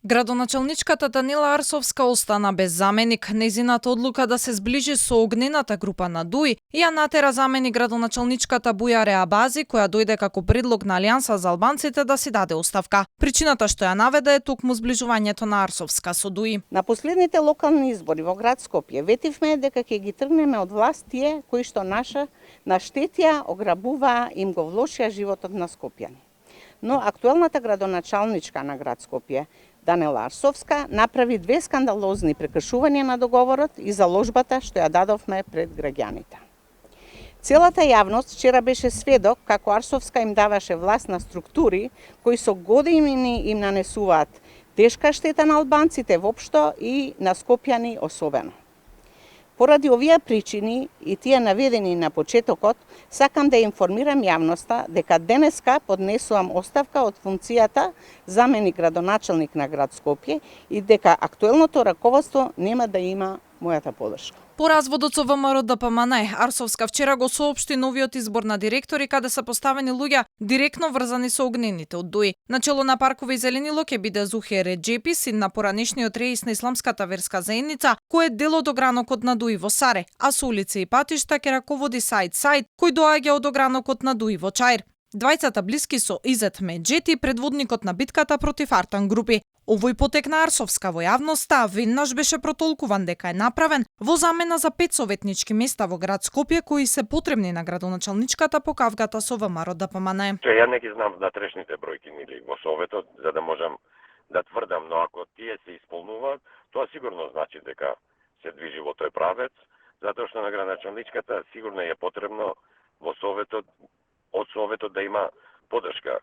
Градоначалничката Данила Арсовска остана без заменик. Незината одлука да се зближи со огнената група на ДУИ ја натера замени градоначалничката Буја Реабази, која дојде како предлог на Алијанса за албанците да си даде оставка. Причината што ја наведе е токму зближувањето на Арсовска со ДУИ. На последните локални избори во град Скопје ветивме дека ќе ги тргнеме од власт тие кои што наштетија, ограбуваа, им го влошија животот на скопјани. Но актуелната градоначалничка на град Скопје, Данила Арсовска, направи две скандалозни прекршувања на договорот и заложбата што ја дадовме пред граѓаните. Целата јавност вчера беше сведок како Арсовска им даваше власт на структури кои со години им нанесуваат тешка штета на албанците воопшто и на скопјани особено. Поради овие причини и тие наведени на почетокот, сакам да информирам јавноста дека денеска поднесувам оставка од функцијата заменик градоначалник на град Скопје и дека актуелното раководство нема да има мојата подршка. По разводот со ВМРО ДПМН, Арсовска вчера го соопшти новиот избор на директори каде се поставени луѓе директно врзани со огнените од ДУИ. Начело на паркови и зеленило ќе биде Зухе Реджепи, син на поранешниот реис на исламската верска заедница, кој е дел од огранокот на ДУИ во Саре, а со улици и патишта ќе раководи Саид, кој доаѓа од огранокот на ДУИ во Чаир. Двајцата блиски со Изет Меджети, предводникот на битката против Артан групи. Овој потек на Арсовска во јавноста веднаш беше протолкуван дека е направен во замена за 5 советнички места во град Скопје кои се потребни на градоначалничката по кавгата со ВМРО ДПМН. Ја не ги знам внатрешните бројки нели во советот за да можам да тврдам, но ако тие се исполнуваат, тоа сигурно значи дека се движи во тој правец, затоа што на градоначалничката сигурно е потребно во советот од советот да има поддршка.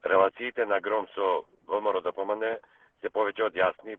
Релациите на Гром со ВМРО ДПМН се повеќе од јасни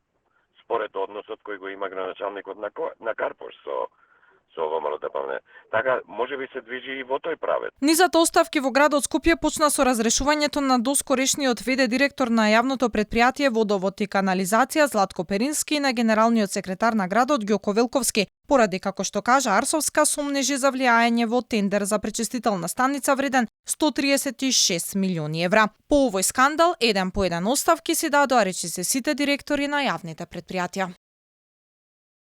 според односот кој го има градоначалникот на Карпош со ВМРО ДПМН. Така можеби се движи и во тој правец. Низата оставки во градот Скопје почна со разрешувањето на доскорешниот ВД директор на јавното предпријатие Водовод и канализација Златко Перински и на генералниот секретар на градот Ѓоко Велковски, поради како што кажа Арсовска сомнежи за влијање во тендер за пречистителна станица вреден 136 милиони евра. По овој скандал, еден по еден оставки си дадоа речиси сите директори на јавните предпријатија.